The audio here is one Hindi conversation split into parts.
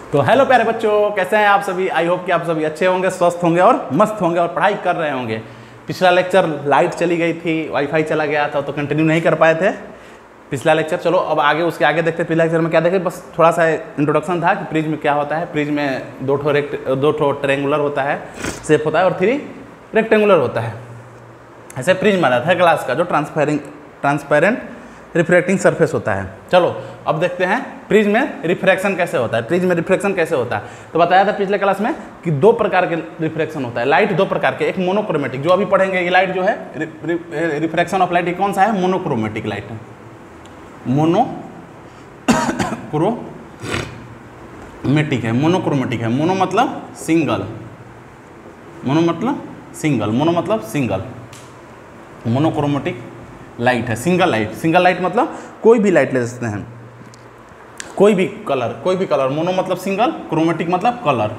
तो हेलो प्यारे बच्चों, कैसे हैं आप सभी। आई होप कि आप सभी अच्छे होंगे, स्वस्थ होंगे और मस्त होंगे और पढ़ाई कर रहे होंगे। पिछला लेक्चर लाइट चली गई थी, वाईफाई चला गया था तो कंटिन्यू नहीं कर पाए थे पिछला लेक्चर। चलो अब आगे उसके आगे देखते हैं। पिछला लेक्चर में क्या देखे, बस थोड़ा सा इंट्रोडक्शन था कि प्रिज्म क्या होता है। प्रिज्म में दो ठो ट्रेंगुलर होता है शेप होता है और 3 रेक्टेंगुलर होता है। ऐसे प्रिज्म आ जाता है ग्लास का, जो ट्रांसपेरेंट रिफ्रैक्टिंग सरफेस होता है। चलो अब देखते हैं प्रिज्म में रिफ्रैक्शन कैसे होता है। प्रिज्म में रिफ्रैक्शन कैसे होता है तो बताया था पिछले क्लास में कि 2 प्रकार के रिफ्रैक्शन होता है। लाइट 2 प्रकार के, एक मोनोक्रोमेटिक, जो अभी पढ़ेंगे ये लाइट जो है रिफ्रैक्शन ऑफ लाइट, ये कौन सा है, मोनोक्रोमेटिक लाइट है। मोनोक्रोमेटिक है, मोनोक्रोमेटिक है। मोनो मतलब सिंगल, मोनो मतलब सिंगल, मोनो मतलब सिंगल, मोनोक्रोमेटिक लाइट है। सिंगल लाइट मतलब कोई भी लाइट ले सकते हैं, कोई भी कलर। मोनो मतलब सिंगल, क्रोमेटिक मतलब कलर।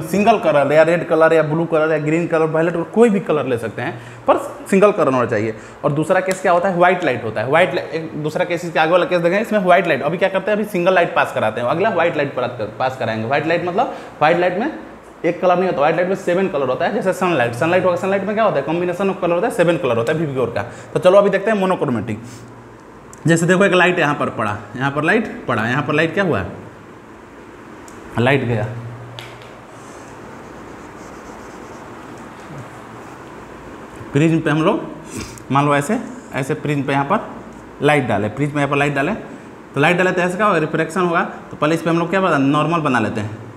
सिंगल कलर या रेड कलर या ब्लू कलर या ग्रीन कलर, वायलेट कलर, कोई भी कलर ले सकते हैं, पर सिंगल कलर होना चाहिए। और दूसरा केस क्या होता है, व्हाइट लाइट होता है। व्हाइट लाइट एक दूसरा केस के आगे वाला केस देखें, इसमें व्हाइट लाइट। अभी क्या करते हैं, अभी सिंगल लाइट पास कराते हैं, अगला व्हाइट लाइट पास कराएंगे। व्हाइट लाइट मतलब व्हाइट लाइट में एक कलर नहीं होता, व्हाइट लाइट में 7 कलर होता है। जैसे सनलाइट होगा, सनलाइट में क्या होता है, कॉम्बिनेशन ऑफ कलर होता है, 7 कलर होता है विवग्योर का। तो चलो अभी देखते हैं मोनोक्रोमेटिक। जैसे देखो एक लाइट यहाँ पर पड़ा, यहाँ पर लाइट पड़ा, यहाँ पर लाइट क्या हुआ, लाइट गया। प्रिज्म पे हम लोग मान लो ऐसे प्रिज्म पे यहाँ पर लाइट डाले, प्रिज्म पे यहाँ पर लाइट डाले, तो लाइट डाले तो ऐसे क्या होगा, रिफ्रैक्शन होगा। तो पहले इस पर हम लोग क्या बता, नॉर्मल बना लेते हैं।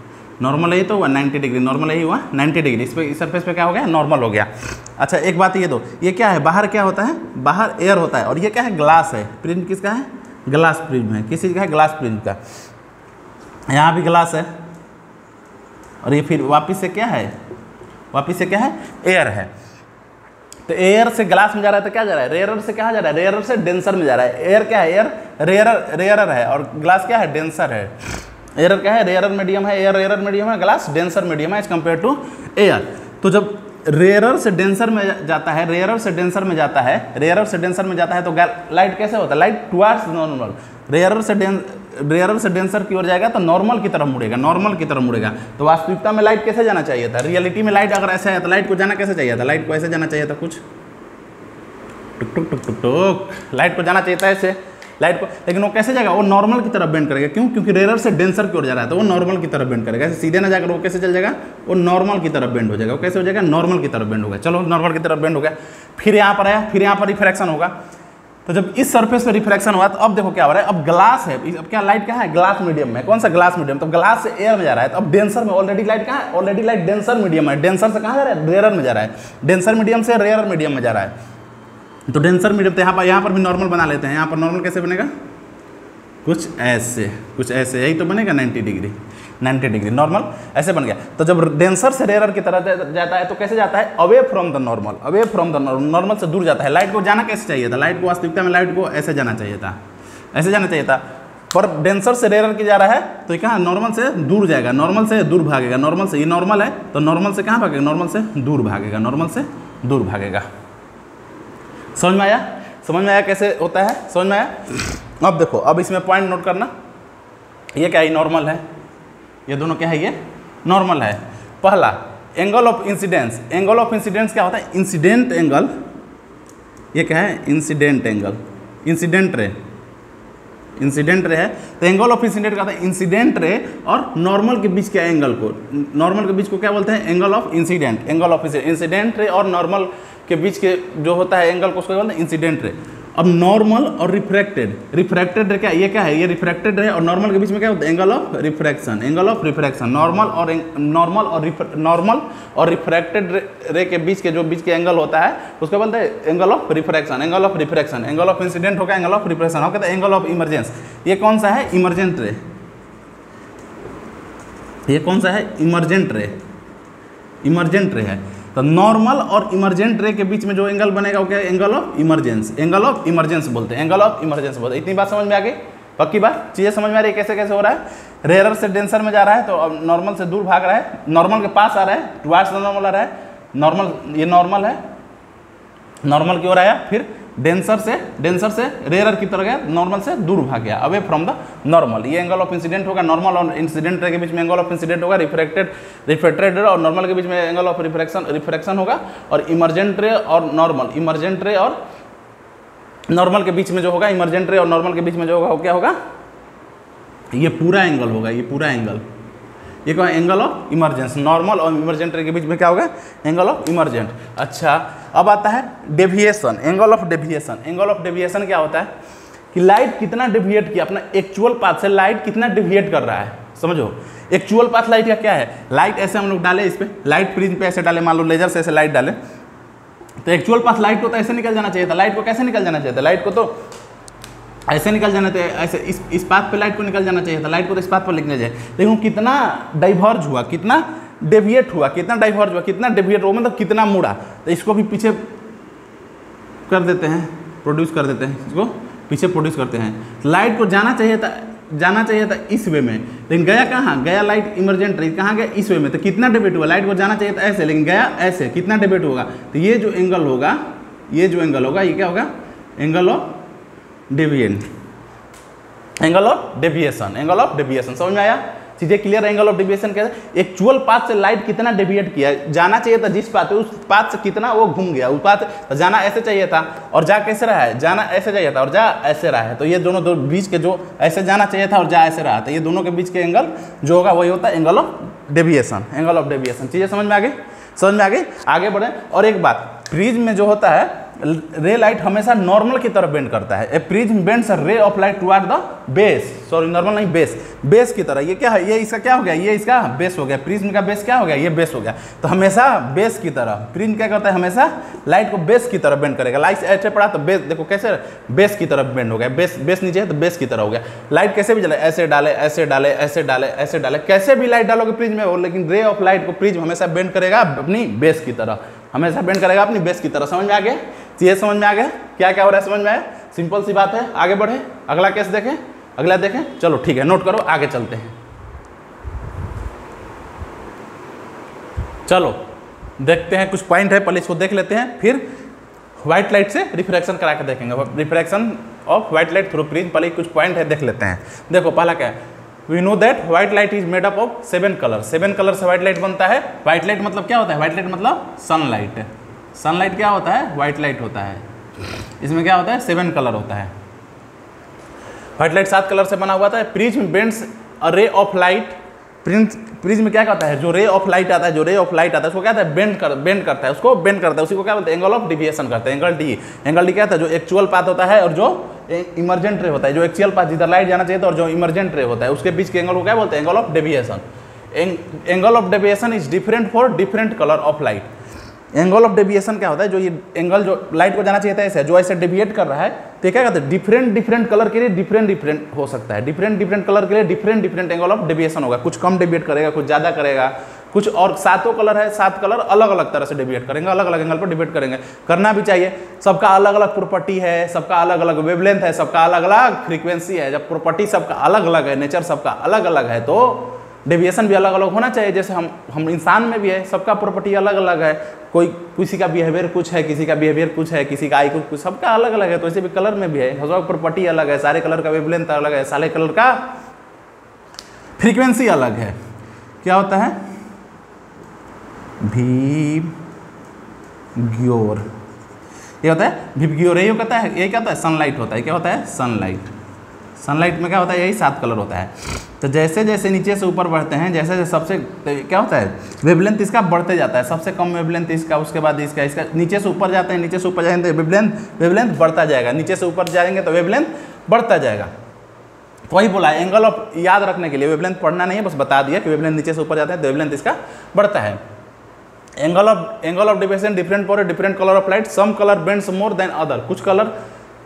नॉर्मल यही तो हुआ 90 डिग्री, नॉर्मल यही हुआ 90 डिग्री। इस पर इस सरफेस पे क्या हो गया, नॉर्मल हो गया। अच्छा एक बात ये दो, ये क्या है, बाहर क्या होता है, बाहर एयर होता है, और ये क्या है, ग्लास है। प्रिज्म किसका है, ग्लास प्रिज्म है। किस चीज़ का है, ग्लास प्रिज्म का। यहाँ भी ग्लास है, और ये फिर वापिस से क्या है, एयर है। तो एयर से ग्लास में जा रहा है तो क्या जा रहा है, रेयरर से कहाँ जा रहा है, रेयरर से डेंसर में जा रहा है। एयर क्या है, एयर रेयरर है, और ग्लास क्या है, डेंसर है। एयर क्या है, रेयरर मीडियम है, एयर रेयरर मीडियम है, ग्लास डेंसर मीडियम है एज कम्पेयर टू एयर। तो जब रेयरर से डेंसर में जाता है, रेयरर से डेंसर में जाता है तो लाइट कैसे होता है, लाइट टुवार्ड्स नॉर्मल। रेयरर से डेंसर की ओर जाएगा तो नॉर्मल की तरफ मुड़ेगा। तो वास्तविकता में लाइट कैसे जाना चाहिए था, रियलिटी में लाइट अगर ऐसा है तो लाइट को जाना कैसे चाहिए था, लाइट को ऐसे जाना चाहिए था, कुछ टुक टुक टुक टुक टुक, लाइट को जाना चाहिए था ऐसे लाइट को। लेकिन वो कैसे जाएगा, वो नॉर्मल की तरफ बेंड करेगा। क्यों, क्योंकि रेयरर से डेंसर की ओर जा रहा है तो वो नॉर्मल की तरफ बेंड करेगा। ऐसे सीधे ना जाकर वो कैसे चल जाएगा, वो नॉर्मल की तरफ बेंड हो जाएगा। वो कैसे हो जाएगा, नॉर्मल की तरफ बेंड होगा। चलो नॉर्मल की तरफ बेंड हो गया, फिर यहाँ पर आया, फिर यहाँ पर रिफ्रैक्शन होगा। तो जब इस सरफेस पे रिफ्रैक्शन हुआ तो अब देखो क्या हो रहा है, अब ग्लास है, अब क्या लाइट कहाँ है, ग्लास मीडियम में। कौन सा, ग्लास मीडियम। तो ग्लास से एयर में जा रहा है, तो अब डेंसर में ऑलरेडी लाइट कहाँ है, ऑलरेडी लाइट डेंसर मीडियम है। डेंसर से कहाँ जा रहा है, रेयरर में जा रहा है। डेंसर मीडियम से रेयरर मीडियम में जा रहा है। तो डेंसर मीडियम, तो यहाँ पर भी नॉर्मल बना लेते हैं। यहाँ पर नॉर्मल कैसे बनेगा, कुछ ऐसे यही तो बनेगा 90 डिग्री नॉर्मल ऐसे बन गया। तो जब डेंसर से रेयरर की तरह जाता है तो कैसे जाता है, away from the normal, normal से दूर जाता है। लाइट को जाना कैसे चाहिए था, लाइट को वास्तविकता में लाइट को ऐसे जाना चाहिए था, पर डेंसर से रेयरर की जा रहा है तो कहाँ, नॉर्मल से दूर जाएगा, नॉर्मल से दूर भागेगा। नॉर्मल से, ये नॉर्मल है तो नॉर्मल से कहाँ भागेगा, नॉर्मल से दूर भागेगा। समझ में आया कैसे होता है, समझ में आया। अब देखो, अब इसमें पॉइंट नोट करना, ये क्या है, नॉर्मल है, ये दोनों क्या है, ये नॉर्मल है। पहला angle of incidence, angle of incidence क्या होता है, इंसिडेंट एंगल, ये क्या है, इंसिडेंट एंगल, इंसिडेंट रे है। तो एंगल ऑफ इंसिडेंट क्या होता है, इंसिडेंट रे और नॉर्मल के बीच के एंगल को, नॉर्मल के बीच को क्या बोलते हैं, angle of incident. Incident ray और नॉर्मल के बीच के जो होता है एंगल को उसको बोलते हैं इंसिडेंट रे। अब नॉर्मल और रिफ्रैक्टेड रे क्या, ये क्या है, ये रिफ्रैक्टेड रे और नॉर्मल के बीच में क्या होता है, एंगल ऑफ रिफ्रैक्शन। नॉर्मल और रिफ्रैक्टेड रे के बीच के एंगल होता है उसको बोलते हैं angle of refraction. Angle of incident होगा, एंगल ऑफ रिफ्रैक्शन होगा, एंगल ऑफ इमरजेंस। ये कौन सा है, इमरजेंट रे। ये कौन सा है, इमरजेंट रे है। तो नॉर्मल और इमरजेंट रे के बीच में जो एंगल बनेगा वो क्या है, एंगल ऑफ इमरजेंस बोलते हैं। इतनी बात समझ में आ गई, पक्की बात, चीज़ें समझ में आ रही है कैसे कैसे हो रहा है। रेयरर से डेंसर में जा रहा है तो अब नॉर्मल से दूर भाग रहा है, नॉर्मल के पास आ रहा है, टुवार्ड्स नॉर्मल आ रहा है। नॉर्मल, ये नॉर्मल है, नॉर्मल की ओर आया, फिर डेंसर से रेयर की तरह गया, नॉर्मल से दूर भाग गया, अवे फ्रॉम द नॉर्मल। ये एंगल ऑफ इंसिडेंट होगा, नॉर्मल और इंसिडेंट रे के बीच में एंगल ऑफ इंसिडेंट होगा, रिफ्रैक्टेड रे और नॉर्मल के बीच में एंगल ऑफ रिफ्रैक्शन होगा, और इमर्जेंट रे और नॉर्मल के बीच में जो होगा, इमर्जेंट रे और नॉर्मल के बीच में जो होगा वो क्या होगा, ये पूरा एंगल होगा, ये पूरा एंगल, ये क्या एंगल ऑफ इमरजेंस। नॉर्मल और इमरजेंट रे के बीच में क्या होगा, एंगल ऑफ इमरजेंट। अच्छा, अब आता है deviation, angle of deviation. Angle of deviation क्या होता है कि लाइट कितना डेविएट किया, अपना एक्चुअल पाथ से लाइट कितना डेविएट कर रहा है, समझो। एक्चुअल पाथ लाइट का क्या है, लाइट ऐसे हम लोग डाले, इस पर लाइट प्रिज्म पे ऐसे डाले, मान लो लेजर से ऐसे लाइट डाले, तो एक्चुअल पाथ लाइट को तो ऐसे निकल जाना चाहिए था। लाइट को कैसे निकल जाना चाहिए था, लाइट को तो ऐसे निकल जाना चाहिए, ऐसे इस पाथ पे लाइट को निकल जाना चाहिए था, लाइट को तो इस पाथ पर निकल जाए। लेकिन कितना डाइवर्ज हुआ, कितना डेविएट हुआ, कितना डाइवर्ज हुआ, कितना डेविएट हुआ, मतलब कितना मुड़ा। तो इसको भी पीछे कर देते हैं, प्रोड्यूस कर देते हैं, इसको पीछे प्रोड्यूस करते हैं। लाइट को जाना चाहिए था इस वे में, लेकिन गया कहाँ, गया लाइट इमरजेंट रही, कहाँ गया, इस वे में। तो कितना डेविएट हुआ, लाइट को जाना चाहिए था ऐसे, लेकिन गया ऐसे, कितना डेविएट होगा। तो ये जो एंगल होगा, ये क्या होगा, angle of deviant, angle of deviation. समझ में आया, चीजें क्लियर। एंगल ऑफ डेविएशन क्या है, एक्चुअल पाथ से लाइट कितना डेविएट किया, जाना चाहिए था जिस पाथ, उस पाथ से कितना वो घूम गया, उस पाथ तो जाना ऐसे चाहिए था और जा कैसे रहा है, जाना ऐसे चाहिए था और जा ऐसे रहा है। तो ये दोनों दो बीच के जो ऐसे जाना चाहिए था और जा ऐसे रहा था, ये दोनों के बीच के एंगल जो होगा वही होता है angle of deviation, angle of deviation. चीजें समझ में आ गई, आगे बढ़े। और एक बात, प्रिज्म में जो होता है, रे लाइट हमेशा नॉर्मल की तरफ बेंड करता है। ए prism bends a ray of light toward the base, sorry normal नहीं, बेस की तरह। ये क्या है, ये इसका क्या हो गया, ये इसका बेस हो गया, प्रिज्म का बेस क्या हो गया, ये बेस हो गया। तो हमेशा बेस की तरह प्रिज्म क्या करता है, हमेशा लाइट को बेस की तरफ बेंड करेगा। लाइट ऐसे पड़ा तो बेस, देखो कैसे बेस की तरफ बेंड हो गया, बेस नीचे है तो बेस की तरह हो गया। लाइट कैसे भी जले, ऐसे डाले, कैसे भी लाइट डालोगे प्रिज्म में, लेकिन रे ऑफ लाइट को प्रिज्म हमेशा बेंड करेगा अपनी बेस की तरह, हमेशा बेंड करेगा अपनी बेस की तरह। समझ में आ गया, ये समझ में आ गया क्या क्या हो रहा है, समझ में आया, सिंपल सी बात है। आगे बढ़े, अगला केस देखें, अगला देखें, चलो ठीक है, नोट करो, आगे चलते हैं। चलो देखते हैं, कुछ पॉइंट है, पहले इसको देख लेते हैं, फिर व्हाइट लाइट से रिफ्रैक्शन करा के देखेंगे, refraction of white light through prism. पहले कुछ पॉइंट है, देख लेते हैं। देखो पहला क्या है, we know that white light is made up of 7 colour. 7 colour से व्हाइट लाइट बनता है। व्हाइट लाइट मतलब क्या होता है, व्हाइट लाइट मतलब सनलाइट। सनलाइट क्या होता है, व्हाइट लाइट होता है। इसमें क्या होता है, 7 कलर होता है। व्हाइट लाइट 7 कलर से बना हुआ था। Prism bends a ray of light, prism क्या कहता है, जो रे ऑफ लाइट आता है, उसको क्या कहता है, बेंड करता है, उसको बेंड करता है, उसी को क्या बोलते हैं, एंगल ऑफ डेविएशन करते हैं, एंगल डी क्या होता है, जो एक्चुअल पाथ होता है और जो इमरजेंट रे होता है, जो एक्चुअल पाथ जिधर लाइट जाना चाहिए था और जो इमरजेंट रे होता है, उसके बीच के एंगल को क्या बोलते हैं, angle of deviation. Angle of deviation is different for different colour of light. Angle of deviation क्या होता है, जो ये एंगल जो लाइट को जाना चाहिए था ऐसे, जो ऐसे डेविएट कर रहा है, तो क्या कहते हैं, डिफरेंट कलर के लिए डिफरेंट हो सकता है, डिफरेंट कलर के लिए डिफरेंट एंगल ऑफ डेविएशन होगा। कुछ कम डेविएट करेगा, कुछ ज़्यादा करेगा, कुछ और 7 कलर है, 7 कलर अलग अलग तरह से डेविएट करेंगे, अलग अलग एंगल पर डेविएट करेंगे, करना भी चाहिए। सबका अलग अलग प्रॉपर्टी है, सबका अलग अलग वेवलेंथ है, सबका अलग अलग फ्रीक्वेंसी है। जब प्रॉपर्टी सबका अलग अलग है, नेचर सबका अलग अलग है, तो डेविएशन भी अलग अलग होना चाहिए। जैसे हम इंसान में भी है, सबका प्रॉपर्टी अलग अलग है, कोई किसी का बिहेवियर कुछ है, किसी का बिहेवियर कुछ है, किसी का आई कुछ, सबका अलग अलग है। तो ऐसे भी कलर में भी है, सबका प्रॉपर्टी अलग है, सारे कलर का वेवलेंथ अलग है, सारे कलर का फ्रीक्वेंसी अलग है। क्या होता है, विबग्योर, ये होता है विबग्योर। ये कहता है, ये क्या होता है, सनलाइट होता है। क्या होता है, सनलाइट में क्या होता है, यही 7 कलर होता है। तो जैसे जैसे नीचे से ऊपर बढ़ते हैं, जैसे जैसे सबसे क्या होता है, वेवलेंथ इसका बढ़ते जाता है, सबसे कम वेवलेंथ इसका, उसके बाद इसका नीचे से ऊपर जाते हैं, नीचे से ऊपर जाएंगे तो वेवलेंथ बढ़ता जाएगा, नीचे से ऊपर जाएंगे तो वेवलेंथ बढ़ता जाएगा। तो वही बोला है, एंगल ऑफ याद रखने के लिए, वेवलेंथ पढ़ना नहीं है, बस बता दिया कि वेवलेंथ नीचे से ऊपर जाता है तो वेवलेंथ इसका बढ़ता है। Angle of deviation different for different colour of light, some colour bends more than other. कुछ कलर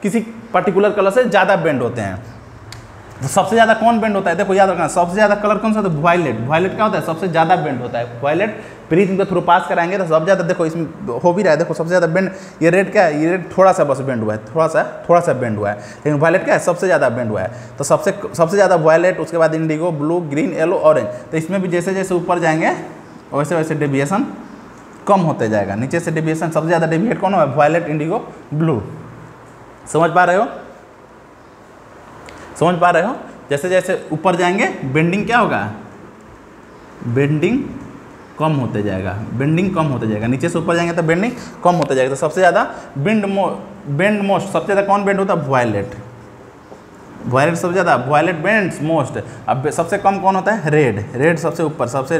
किसी पर्टिकुलर कलर से ज़्यादा बेंड होते हैं। तो सबसे ज़्यादा कौन बेंड होता है, देखो याद रखना, सबसे ज़्यादा कलर कौन सा होता है, वायलेट क्या होता है, सबसे ज़्यादा बेंड होता है। वायलेट प्रिज्म के थ्रू पास कराएंगे तो सबसे ज़्यादा, देखो इसमें हो भी रहा है, देखो सबसे ज़्यादा बेंड, ये रेड क्या है, ये रेड थोड़ा सा बस बेंड हुआ है, थोड़ा सा बेंड हुआ है, लेकिन वायलेट क्या है, सबसे ज़्यादा बेंड हुआ है। तो सबसे ज़्यादा वायलेट, उसके बाद Indigo, blue, green, yellow, orange. तो इसमें भी जैसे जैसे ऊपर जाएंगे वैसे वैसे डेविएशन कम होते जाएगा। नीचे से डेविएशन सबसे ज़्यादा डेविएट कौन है, वायलेट, इंडिगो, ब्लू। समझ पा रहे हो? समझ पा रहे हो? जैसे जैसे ऊपर जाएंगे बेंडिंग क्या होगा, बेंडिंग कम होते जाएगा, बेंडिंग कम होते जाएगा। नीचे से ऊपर जाएंगे तो बेंडिंग कम होते जाएगा। तो सबसे ज़्यादा बेंड मोस्ट, सबसे ज़्यादा कौन बेंड होता है, वायलेट। वायलेट सबसे ज़्यादा, वायलेट बेंड्स मोस्ट। अब सबसे कम कौन होता है, रेड। रेड सबसे ऊपर, सबसे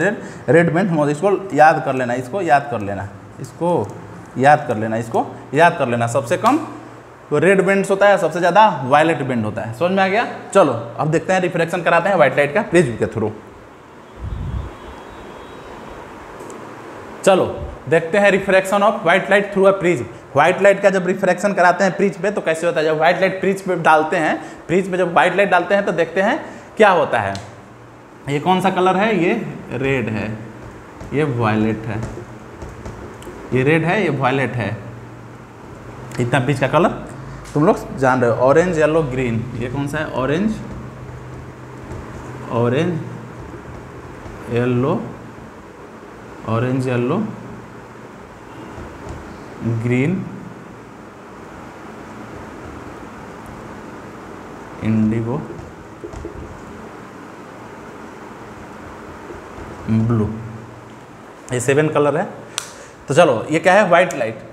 रेड बेंड मोस्ट। इसको याद कर लेना, इसको याद कर लेना, इसको याद कर लेना, इसको याद कर लेना। सबसे कम तो रेड बेंड्स होता है, सबसे ज़्यादा वायलेट बेंड होता है। समझ में आ गया? चलो अब देखते हैं रिफ्लेक्शन कराते हैं व्हाइट लाइट का प्रिज्म के थ्रू। चलो देखते हैं refraction of white light through a prism. White light का जब रिफ्रैक्शन कराते हैं प्रिज्म पे तो कैसे होता है, जब व्हाइट लाइट प्रिज्म पे डालते हैं, प्रिज्म पे जब व्हाइट लाइट डालते हैं तो देखते हैं क्या होता है। ये कौन सा कलर है, ये रेड है, ये वायलेट है, ये रेड है, ये वायलेट है। इतना बीच का कलर तुम लोग जान रहे हो, ऑरेंज येलो ग्रीन। ये कौन सा है, orange yellow, orange yellow green Indigo blue, ये 7 कलर है। तो चलो ये क्या है, व्हाइट लाइट।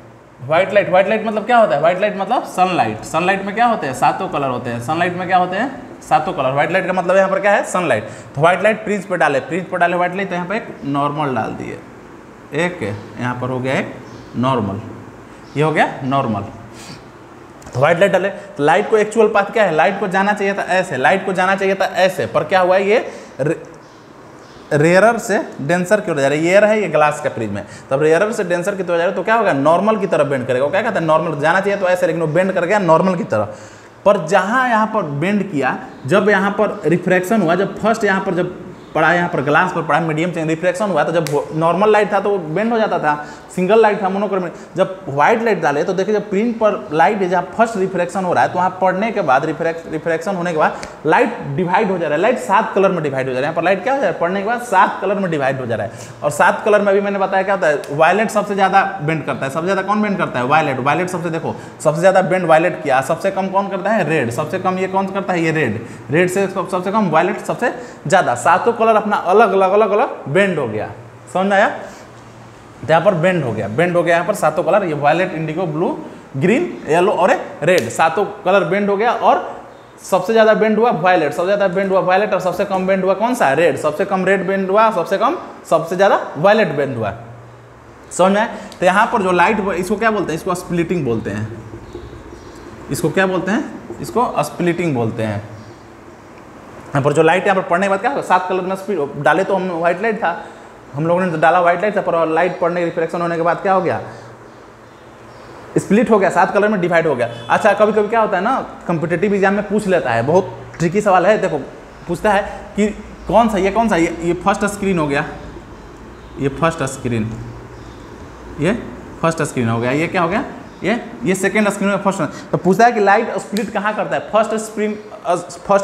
व्हाइट लाइट मतलब क्या होता है, व्हाइट लाइट मतलब सनलाइट। सनलाइट में क्या होते हैं, 7 कलर होते हैं। सनलाइट में क्या होते हैं, 7 कलर। व्हाइट लाइट का मतलब यहाँ पर क्या है, सनलाइट। तो व्हाइट लाइट प्रिज्म पे डाले, प्रिज्म पे डाले व्हाइट लाइट, तो यहाँ पर एक नॉर्मल डाल दिए, एक यहाँ पर हो गया एक नॉर्मल, ये हो गया नॉर्मल। तो व्हाइट लाइट डाले तो लाइट को एक्चुअल पाथ क्या है, लाइट को जाना चाहिए था ऐसे, लाइट को जाना चाहिए था ऐसे, पर क्या हुआ, ये रेयरर से डेंसर की ओर जा रहा है। ये है, ये ग्लास का प्रिज्म है, तब रेयरर से डेंसर की तरफ जा रहा है तो क्या होगा, नॉर्मल की तरफ बेंड करेगा। क्या कहता है, नॉर्मल जाना चाहिए तो ऐसे, लेकिन वो बेंड कर गया नॉर्मल की तरफ। पर जहाँ यहाँ पर बेंड किया, जब यहाँ पर रिफ्रैक्शन हुआ, जब फर्स्ट यहाँ पर जब पड़ा, यहाँ पर ग्लास पर पड़ा, मीडियम चेंज रिफ्रैक्शन हुआ, तो जब नॉर्मल लाइट था तो वो बेंड हो जाता था, सिंगल लाइट था मोनोक्रोम। जब व्हाइट लाइट डाले तो देखिए, जब प्रिज्म पर लाइट जहाँ फर्स्ट रिफ्रैक्शन हो रहा है तो वहाँ पढ़ने के बाद रिफ्रैक्शन होने के बाद लाइट डिवाइड हो जा रहा है, लाइट 7 कलर में डिवाइड हो जा रहा है। यहाँ पर लाइट क्या हो जा रहा है, पढ़ने के बाद 7 कलर में डिवाइड हो जा रहा है। और 7 कलर में अभी मैंने बताया क्या होता है, वायलेट सबसे ज़्यादा बेंड करता है। सबसे ज़्यादा कौन बेंड करता है, वायलेट। वायलेट सबसे, देखो सबसे ज़्यादा बेंड वायलेट किया, सबसे कम कौन करता है, रेड। सबसे कम ये कौन करता है, ये रेड। रेड से सबसे कम वायलेट सबसे ज़्यादा। 7 कलर अपना अलग अलग बेंड हो गया। समझ में आया? तो यहाँ पर बेंड हो गया, बेंड हो गया यहाँ पर 7 कलर, ये violet, indigo, blue, green, yellow और रेड, 7 कलर बेंड हो गया। और सबसे ज़्यादा बेंड हुआ वायलेट, सबसे ज़्यादा बेंड हुआ वायलेट, और सबसे कम बेंड हुआ कौन सा, रेड। सबसे कम रेड बेंड हुआ, सबसे ज़्यादा वायलेट बेंड हुआ। समझ में? तो यहाँ पर जो लाइट, इसको क्या बोलते हैं, इसको स्प्लिटिंग बोलते हैं। इसको क्या बोलते हैं, इसको स्प्लिटिंग बोलते हैं। यहाँ पर जो लाइट यहाँ पर पढ़ने के बाद क्या होगा, 7 कलर में स्प्लिट डाले, तो हम व्हाइट लाइट था, हम लोगों ने डाला व्हाइट लाइट था, पर लाइट पढ़ने रिफ्लेक्शन होने के बाद क्या हो गया, स्प्लिट हो गया, 7 कलर में डिवाइड हो गया। अच्छा, कभी कभी क्या होता है ना, कॉम्पिटिटिव एग्जाम में पूछ लेता है, बहुत ट्रिकी सवाल है। देखो पूछता है कि कौन सा ये फर्स्ट स्क्रीन हो गया, ये फर्स्ट स्क्रीन हो गया, ये क्या हो गया, ये सेकेंड स्क्रीन में फर्स्ट। तो पूछता है कि लाइट स्प्लिट कहाँ करता है, फर्स्ट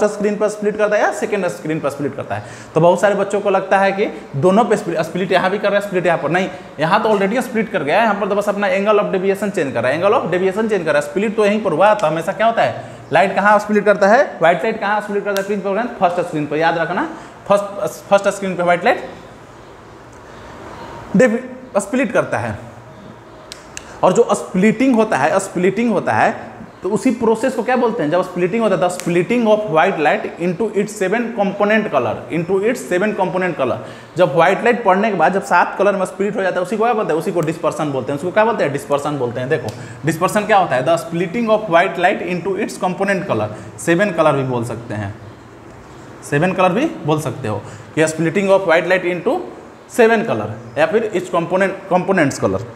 स्क्रीन पर स्प्लिट करता है या सेकेंड स्क्रीन पर स्प्लिट करता है। तो बहुत सारे बच्चों को लगता है कि दोनों पे स्प्लिट यहाँ भी कर रहा है, स्प्लिट यहाँ पर नहीं, यहाँ तो ऑलरेडी स्प्लिट कर गया है, यहाँ पर तो बस अपना एंगल ऑफ डेविएशन चेंज कर रहा है, स्प्लिट तो यहीं पर हुआ। तो हमेशा क्या होता है, लाइट कहाँ स्प्लिट करता है, व्हाइट लाइट कहाँ स्प्लिट करता है, प्रिज्म पर, फर्स्ट स्क्रीन पर। याद रखना, फर्स्ट स्क्रीन पर व्हाइट लाइट स्प्लिट करता है। और जो स्प्लिटिंग होता है तो उसी प्रोसेस को क्या बोलते हैं, जब स्प्लिटिंग होता है, the splitting of white light into its 7 component colour. जब व्हाइट लाइट पढ़ने के बाद जब 7 कलर में स्प्लिट हो जाता है, उसी को क्या बोलते हैं, उसी को डिस्पर्सन बोलते हैं। उसको क्या बोलते हैं, डिस्पर्सन बोलते हैं। देखो डिस्पर्सन क्या होता है, the splitting of white light into its component colour. 7 colour भी बोल सकते हैं, 7 कलर भी बोल सकते हो कि splitting of white light into 7 colour, या फिर इट्स कंपोनेंट्स कलर।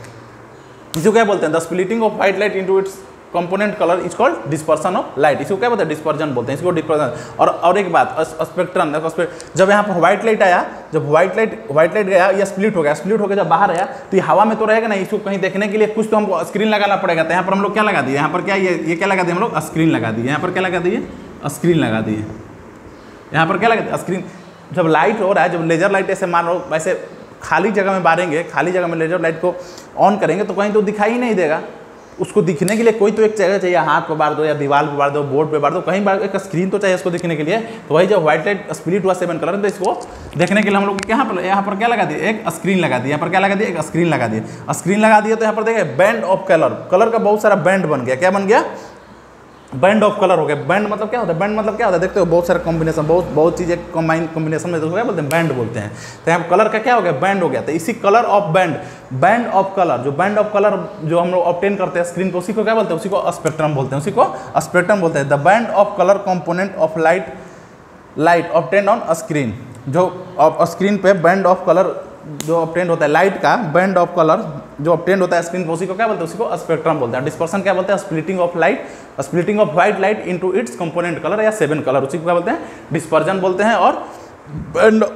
इसको क्या बोलते हैं, the splitting of white light into its component colour is called dispersion of light. इसको क्या बोलते हैं, डिस्पर्जन बोलते हैं, इसको डिस्पर्जन। और एक बात, स्पेक्ट्रम देखो, जब यहाँ पर व्हाइट लाइट आया, जब व्हाइट लाइट गया, या स्प्लिट हो गया जब बाहर आया, तो ये हवा में तो रहेगा नहीं, इसको कहीं देखने के लिए कुछ तो हमको स्क्रीन लगाना पड़ेगा। तो यहाँ पर हम लोग क्या लगा दिए, यहाँ पर क्या ये क्या लगा दिए हम लोग, स्क्रीन लगा दिए। यहाँ पर क्या लगा दिए, स्क्रीन लगा दिए। यहाँ पर क्या लगा दिए, स्क्रीन। जब लाइट हो रहा है, जब लेजर लाइट ऐसे मान लो वैसे खाली जगह में बारेंगे, खाली जगह में लेजर लाइट को ऑन करेंगे तो कहीं तो दिखाई ही नहीं देगा, उसको दिखने के लिए कोई तो एक जगह चाहिए, हाथ पे बार दो या दीवार पे बार दो, बोर्ड पे बार दो, कहीं बार एक स्क्रीन तो चाहिए इसको दिखने के लिए। तो वही जब व्हाइट लाइट स्प्लिट हुआ 7 कलर, तो इसको देखने के लिए हम लोग यहाँ पर क्या लगा दिए, एक स्क्रीन लगा दी। यहाँ पर क्या लगा दिए, एक स्क्रीन लगा दिए। स्क्रीन लगा दिए तो यहाँ पर देखिए बैंड ऑफ कलर का बहुत सारा बैंड बन गया। क्या बन गया, बैंड ऑफ कलर हो गया। बैंड मतलब क्या होता है, बैंड मतलब क्या होता है, देखते हो बहुत सारे कॉम्बिनेशन, बहुत चीज़ें कॉम्बिनेशन में तो क्या बोलते हैं, बैंड बोलते हैं। तो यहाँ कलर का क्या हो गया, बैंड हो गया। तो इसी colour of band of colour, जो बैंड ऑफ कलर जो हम लोग ऑब्टेन करते हैं स्क्रीन पे, उसी को क्या बोलते हैं, उसी को स्पेक्ट्रम बोलते हैं, उसी को स्पेक्ट्रम बोलते हैं। The band of colour component of light obtain on screen, जो स्क्रीन पे बैंड ऑफ कलर जो ऑब्टेन होता है, लाइट का बैंड ऑफ कलर जो ऑब्टेन होता है स्क्रीन पर, उसी को क्या बोलते हैं, उसी को स्पेक्ट्रम बोलते हैं। डिस्पर्सन क्या बोलते हैं, splitting of light, splitting of white light into its component colour या 7 कलर, उसी को क्या बोलते हैं, डिस्पर्जन बोलते हैं। और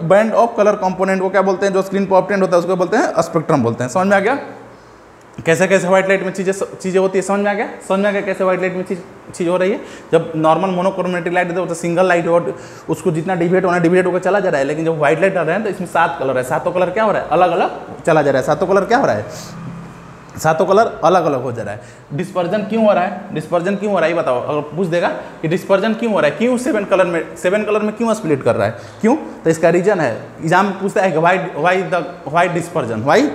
बैंड ऑफ कलर कंपोनेंट को क्या बोलते हैं, जो स्क्रीन पर ऑब्टेन होता है उसको बोलते हैं स्पेक्ट्रम बोलते हैं। समझ में आ गया कैसे कैसे व्हाइट लाइट में चीज़ें होती है, समझ में आ गया, समझ में आ गया कैसे व्हाइट लाइट में चीज़ हो रही है। जब नॉर्मल मोनोक्रोमेटिक लाइट है तो सिंगल लाइट हो, उसको जितना डिविएट होना डिविएट होकर चला जा रहा है। लेकिन जब व्हाइट लाइट आ रहा है तो इसमें 7 कलर है, 7 कलर क्या हो रहा है, अलग अलग चला जा रहा है। 7 कलर क्या हो रहा है, 7 कलर अलग अलग हो जा रहा है। डिस्पर्जन क्यों हो रहा है, डिस्पर्जन क्यों हो रहा है ये बताओ। अगर पूछ देगा कि डिस्पर्जन क्यों हो रहा है, क्यों 7 कलर में क्यों स्प्लिट कर रहा है, क्यों, तो इसका रीजन है, एग्जाम में पूछता है कि why dispersion, why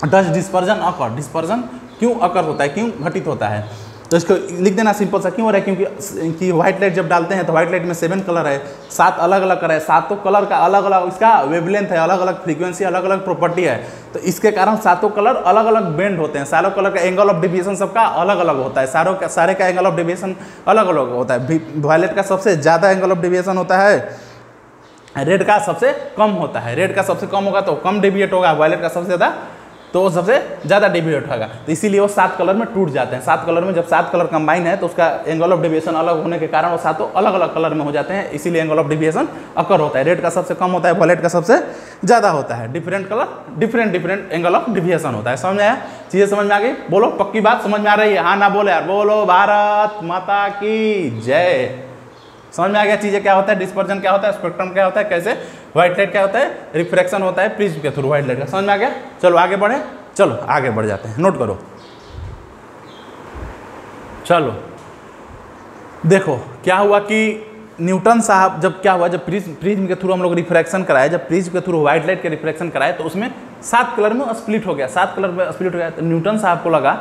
does dispersion occur, dispersion क्यों अकर होता है, क्यों घटित होता है। तो इसको लिख देना सिंपल सा, क्यों हो रहा है, क्योंकि व्हाइट लाइट जब डालते हैं तो व्हाइट लाइट में 7 कलर है, 7 अलग अलग कलर है, 7 कलर का अलग अलग इसका वेवलेंथ है, अलग अलग फ्रीक्वेंसी, अलग अलग प्रॉपर्टी है। तो इसके कारण 7 कलर अलग अलग बेंड होते हैं, सारों कलर का एंगल ऑफ डेविएशन सबका अलग अलग होता है, सारे का एंगल ऑफ डेविएशन अलग अलग होता है। वायलेट का सबसे ज़्यादा एंगल ऑफ डेविएशन होता है, रेड का सबसे कम होता है। रेड का सबसे कम होगा तो कम डेविएट होगा, वायलेट का सबसे ज़्यादा तो वो सबसे ज़्यादा डेविएट होगा। तो इसीलिए वो 7 कलर में टूट जाते हैं। 7 कलर में जब 7 कलर कंबाइन है तो उसका एंगल ऑफ डेविएशन अलग होने के कारण वो 7 अलग अलग कलर में हो जाते हैं, इसीलिए एंगल ऑफ डेविएशन अकर होता है। रेड का सबसे कम होता है, वायलेट का सबसे ज़्यादा होता है। Different colour different angle of deviation होता है। समझ में आया, चीज़ें समझ में आ गई, बोलो पक्की बात समझ में आ रही है, हाँ ना बोले यार, बोलो भारत माता की जय। समझ में आ गया चीज़ें क्या होता है, डिस्पर्जन क्या होता है, स्पेक्ट्रम क्या होता है, कैसे व्हाइट लाइट क्या होता है, रिफ्रैक्शन होता है प्रिज्म के थ्रू व्हाइट लाइट का। समझ में आ गया, चलो आगे बढ़े, चलो आगे बढ़ जाते हैं, नोट करो। चलो देखो क्या हुआ कि न्यूटन साहब जब क्या हुआ, जब प्रिज्म के थ्रू हम लोग रिफ्रैक्शन कराए, जब प्रिज्म के थ्रू व्हाइट लाइट के रिफ्रैक्शन कराए तो उसमें 7 कलर में स्प्लिट हो गया, 7 कलर में स्प्लिट हो गया। तो न्यूटन साहब को लगा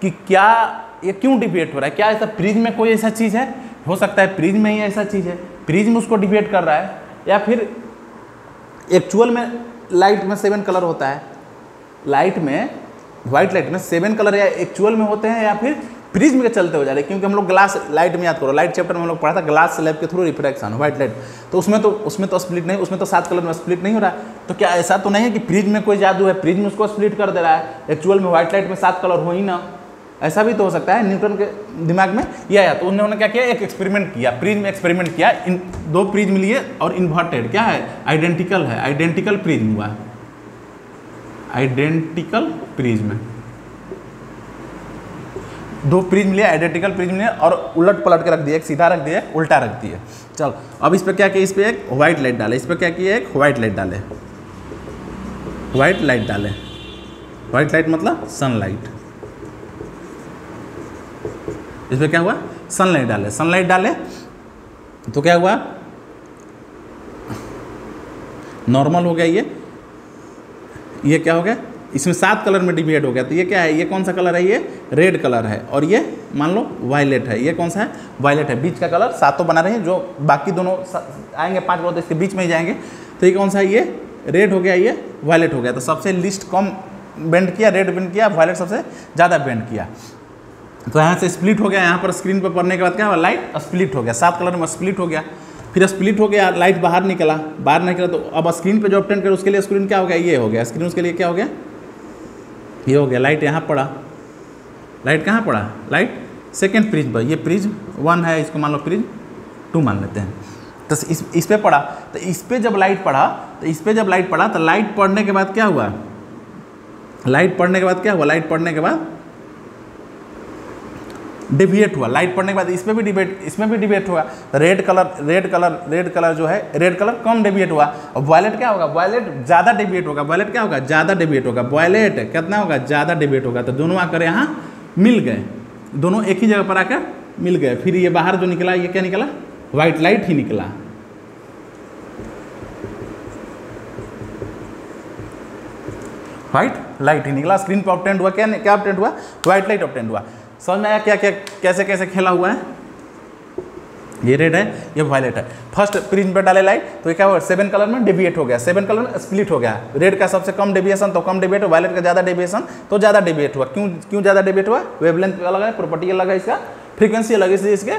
कि क्या ये क्यों डिविएट हो रहा है, क्या ऐसा प्रिज्म में कोई ऐसा चीज़ है, हो सकता है प्रिज्म में ही ऐसा चीज़ है, प्रिज्म उसको डिविएट कर रहा है, या फिर एक्चुअल में लाइट में 7 कलर होता है, लाइट में व्हाइट लाइट में 7 कलर या एक्चुअल में होते हैं, या फिर प्रिज्म के चलते हो जा रहे हैं। क्योंकि हम लोग ग्लास लाइट में याद करो, लाइट चैप्टर में हम लोग पढ़ा था, ग्लास स्लैब के थ्रू रिफ्रैक्शन व्हाइट लाइट, तो उसमें तो स्प्लिट नहीं, उसमें तो 7 कलर में स्प्लिट नहीं हो रहा है। तो क्या ऐसा तो नहीं है कि प्रिज्म में कोई जादू है, प्रिज्म उसको स्प्लिट कर दे रहा है, एक्चुअल में व्हाइट लाइट में 7 कलर हो ही ना, ऐसा भी तो हो सकता है। न्यूटन के दिमाग में यह आया, तो उन्होंने क्या किया, एक एक्सपेरिमेंट किया, प्रिज्म एक्सपेरिमेंट किया। इन 2 प्रिज्म लिए और इन्वर्टेड क्या है, आइडेंटिकल है, आइडेंटिकल प्रिज्म हुआ, आइडेंटिकल प्रिज्म, 2 प्रिज्म लिए, आइडेंटिकल प्रिज्म लिए और उलट पलट के रख दिए, एक सीधा रख दिया, उल्टा रख दिए। चलो अब इस पर क्या किया, इस पर एक व्हाइट लाइट डाले, इस पर क्या किया, एक व्हाइट लाइट डाले, व्हाइट लाइट डाले, व्हाइट लाइट मतलब सनलाइट, इस पर क्या हुआ, सनलाइट डाले, सनलाइट डाले तो क्या हुआ, नॉर्मल हो गया, ये क्या हो गया, इसमें 7 कलर में डिवाइड हो गया। तो ये क्या है, ये कौन सा कलर है, ये रेड कलर है, और ये मान लो वायलेट है, ये कौन सा है, वायलेट है। बीच का कलर 7 बना रहे हैं, जो बाकी दोनों आएंगे 5 तो इसके बीच में ही जाएंगे। तो ये कौन सा है, ये रेड हो गया, ये वायलेट हो गया। तो सबसे लिस्ट कम बेंड किया, रेड बेंड किया, वायलेट सबसे ज़्यादा बेंड किया। तो यहाँ से स्प्लिट हो गया, यहाँ पर स्क्रीन पर पढ़ने के बाद क्या हुआ, लाइट स्प्लिट हो गया, 7 कलर में स्प्लिट हो गया। फिर स्प्लिट हो गया, लाइट बाहर निकला, तो अब स्क्रीन पे जो ऑब्टेन करे उसके लिए स्क्रीन क्या हो गया, ये हो गया, स्क्रीन उसके लिए क्या हो गया, ये हो गया। लाइट यहाँ पड़ा, लाइट कहाँ पड़ा, लाइट सेकेंड प्रिज्म पर, ये प्रिज्म 1 है, इसको मान लो प्रिज्म 2 मान लेते हैं। तो इस पे पड़ा, तो इस पे जब लाइट पड़ा, तो लाइट पड़ने के बाद क्या हुआ, लाइट पड़ने के बाद डिविएट हुआ, लाइट पड़ने के बाद इसमें भी डिविएट हुआ। रेड कलर जो है, रेड कलर कम डिविएट हुआ। और वायलेट क्या होगा, वायलेट ज़्यादा डिविएट होगा, वायलेट क्या होगा, ज़्यादा डिविएट होगा, वायलेट कितना होगा, ज़्यादा डिविएट होगा। तो दोनों आकर यहाँ मिल गए, दोनों एक ही जगह पर आकर मिल गए, फिर ये बाहर जो निकला ये क्या निकला, व्हाइट लाइट ही निकला। व्हाइट लाइट ही निकला, स्क्रीन पर ऑब्टेंड हुआ, क्या ऑब्टेंड हुआ, व्हाइट लाइट ऑब्टेंड हुआ। समझ में आया क्या क्या कैसे कैसे खेला हुआ है। ये रेड है, ये वायलेट है। फर्स्ट प्रिज्म पे डाले लाइट तो ये क्या हुआ, 7 कलर में डेविएट हो गया, 7 कलर में स्प्लिट हो गया। रेड का सबसे कम डेविएशन तो कम डेविएट, वायलेट का ज़्यादा डेविएशन तो ज़्यादा डेविएट हुआ। क्यों ज़्यादा डेविएट हुआ, वेवलेंथ अलग है, प्रॉपर्टी अलग है, इसका फ्रीक्वेंसी अलग है, इसलिए इसके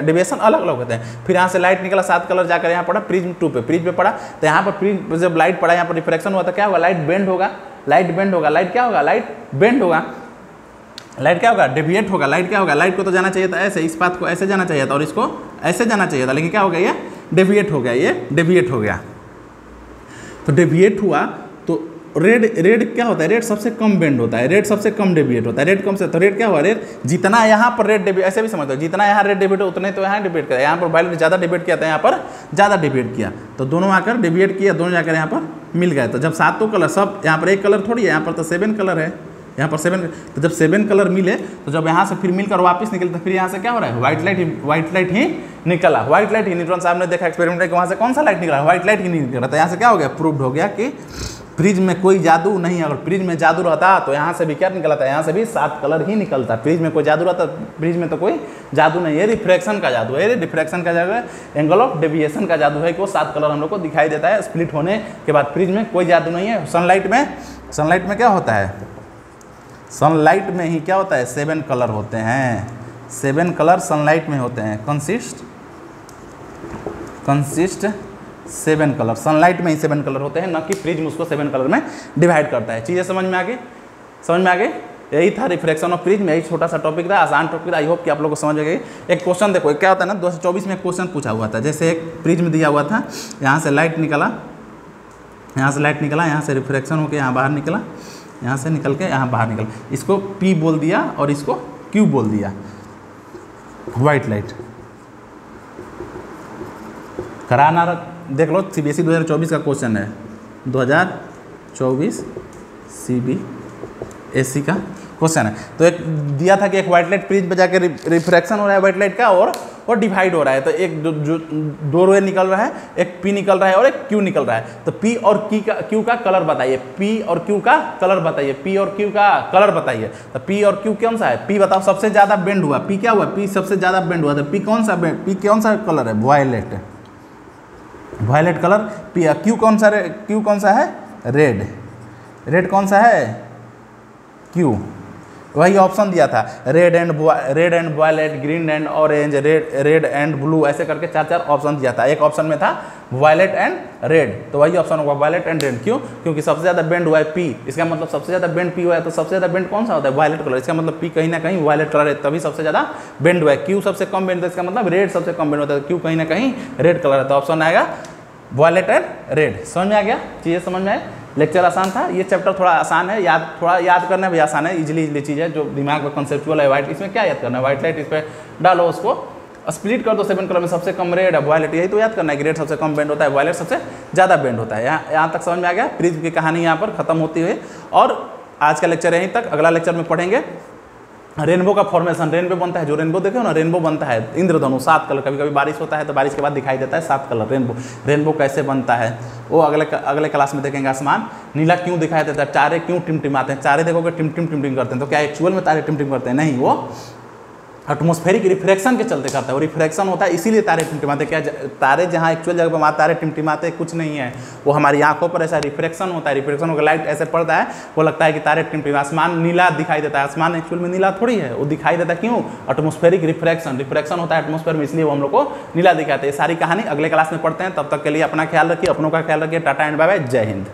डेविएशन अलग अलग होते हैं। फिर यहाँ से लाइट निकला 7 कलर, जाकर यहाँ पड़ा प्रिज्म 2 पे, प्रिज्म पे पड़ा तो यहाँ पर प्रिज्म जब लाइट पड़ा यहाँ पर रिफ्रैक्शन हुआ तो क्या होगा, लाइट बेंड होगा, लाइट बेंड होगा, लाइट क्या होगा, लाइट बेंड होगा, लाइट क्या होगा, डेविएट होगा। लाइट क्या होगा, लाइट को तो जाना चाहिए था ऐसे, इस पाथ को ऐसे जाना चाहिए था और इसको ऐसे जाना चाहिए था, लेकिन क्या हो गया, ये डेविएट हो गया, ये डेविएट हो गया। तो डेविएट हुआ तो रेड क्या होता है, रेड सबसे कम बेंड होता है, रेड सबसे कम डेविएट होता है, रेड कम से, तो रेड क्या हुआ, रेड जितना यहाँ पर रेड डेविएट, ऐसे भी समझते हो, जितना यहाँ रेड डेविएट उतने तो यहाँ डेविएट किया, यहाँ पर वायलेट ज़्यादा डेविएट किया था, यहाँ पर ज़्यादा डेविएट किया, तो दोनों आकर डेविएट किया, दोनों जाकर यहाँ पर मिल गए। तो जब 7 कलर सब, यहाँ पर एक कलर थोड़ी है, यहाँ पर तो 7 कलर है, यहाँ पर 7, तो जब 7 कलर मिले तो जब यहाँ से फिर मिलकर वापस निकले तो फिर यहाँ से क्या हो रहा है, व्हाइट लाइट ही निकला, व्हाइट लाइट ही। न्यूटन साहब ने देखा एक्सपेरिमेंट करके, वहाँ से कौन सा लाइट निकला, व्हाइट लाइट ही नहीं निकला। तो यहाँ से क्या हो गया, प्रूव्ड हो गया कि प्रिज्म में कोई जादू नहीं है। अगर प्रिज्म में जादू रहता तो यहाँ से भी क्या निकलता, यहाँ से भी 7 कलर ही निकलता। प्रिज्म में कोई जादू रहता, प्रिज्म में तो कोई जादू नहीं है, रिफ्रैक्शन का जादू है, रिफ्रैक्शन का जादू है, एंगल ऑफ डेविएशन का जादू है कि वो 7 कलर हम लोग को दिखाई देता है स्प्लिट होने के बाद। प्रिज्म में कोई जादू नहीं है। सनलाइट में क्या होता है, सनलाइट में ही क्या होता है, 7 कलर होते हैं, 7 कलर सनलाइट में होते हैं, कंसिस्ट 7 कलर, सनलाइट में ही 7 कलर होते हैं, न कि प्रिज्म उसको 7 कलर में डिवाइड करता है। चीज़ें समझ में आ गई, समझ में आ गई। यही था रिफ्रैक्शन ऑफ प्रिज्म, यही छोटा सा टॉपिक था, आसान टॉपिक था। आई होप कि आप लोगों को समझ आ गई। एक क्वेश्चन देखो, क्या होता है ना, 2024 में एक क्वेश्चन पूछा हुआ था, जैसे एक प्रिज्म दिया हुआ था, यहाँ से लाइट निकला, यहाँ से रिफ्रैक्शन होकर यहाँ बाहर निकला, यहाँ से निकल के यहाँ बाहर निकल, इसको P बोल दिया और इसको Q बोल दिया, व्हाइट लाइट। कराना देख लो, CBSE 2024 का क्वेश्चन है, 2024 CBSE का क्वेश्चन है। तो एक दिया था कि एक व्हाइट लाइट प्रिज्म पे जाकर रिफ्रैक्शन हो रहा है व्हाइट लाइट का, और डिवाइड हो रहा है। तो एक दो रे निकल रहा है, एक P निकल रहा है और एक Q निकल रहा है। तो P और Q का कलर बताइए, P और Q का कलर बताइए, P और Q का कलर बताइए। तो P और Q कौन सा है, P बताओ सबसे ज़्यादा बेंड हुआ, P क्या हुआ, P सबसे ज़्यादा बेंड हुआ। तो P कौन सा कलर है, वायलेट कलर। Q कौन सा है, रेड कौन सा है, Q। वही ऑप्शन दिया था, red and violet, green and orange, red and blue, ऐसे करके 4 ऑप्शन दिया था। एक ऑप्शन में था वायलेट एंड रेड, तो वही ऑप्शन होगा वायलेट एंड रेड। क्यों, क्योंकि सबसे ज़्यादा बेंड हुआ है P, इसका मतलब सबसे ज़्यादा बेंड P हुआ है, तो सबसे ज़्यादा बेंड कौन सा होता है, वायलेट कलर। इसका मतलब P कहीं ना कहीं वायलेट कलर है, तभी सबसे ज़्यादा बेंड हुआ है। Q सबसे कम बेंड होता है, इसका मतलब रेड सबसे कम बेंड होता है, Q कहीं ना कहीं रेड कलर है। तो ऑप्शन आएगा वायलेट एंड रेड। समझ में आ गया, चीज़ें समझ में आए। लेक्चर आसान था, ये चैप्टर थोड़ा आसान है, थोड़ा याद करना भी आसान है, इजीली चीज़ है जो दिमाग में कंसेप्चुअल है। वाइट, इसमें क्या याद करना है, व्हाइट लाइट इस पर डालो, उसको स्प्लिट कर दो, 7 कलर में सबसे कम रेड है, वायलेट, यही तो याद करना है कि रेड सबसे कम बेंड होता है, वायलेट सबसे ज़्यादा बेंड होता है। यहाँ तक समझ में आ गया। प्रिज्म की कहानी यहाँ पर खत्म होती है और आज का लेक्चर यहीं तक। अगला लेक्चर में पढ़ेंगे रेनबो का फॉर्मेशन। रेनबो बनता है, जो रेनबो देखे हो ना, रेनबो बनता है इंद्रधनु 7 कलर। कभी कभी बारिश होता है तो बारिश के बाद दिखाई देता है 7 कलर रेनबो कैसे बनता है वो अगले क्लास में देखेंगे। आसमान नीला क्यों दिखाई देता है, तारे क्यों टिमटिमाते हैं, तारे देखोगे टिमटिम करते हैं, तो क्या एक्चुअल में तारे टिमटिम करते हैं, नहीं, वो एटमॉस्फेरिक रिफ्रैक्शन के चलते करता है। वो रिफ्रैक्शन होता है इसीलिए तारे टिमटिमाते। क्या तारे जहाँ एक्चुअल जगह पर वहाँ तारे टिमटिमाते कुछ नहीं है, वो हमारी आंखों पर ऐसा रिफ्रैक्शन होता है। रिफ्रैक्शन होकर लाइट ऐसे पड़ता है, वो लगता है कि तारे टिमटिमा। आसमान नीला दिखाई देता है, आसमान एक्चुअल में नीला थोड़ी है, वो दिखाई देता है क्यों, एटमॉस्फेरिक रिफ्रैक्शन होता है एटमॉस्फेयर में, इसलिए वो हम लोग को नीला दिखाते हैं। ये सारी कहानी अगले क्लास में पढ़ते हैं। तब तक के लिए अपना ख्याल रखिए, अपनों का ख्याल रखिए। टाटा एंड बाय बाय, जय हिंद।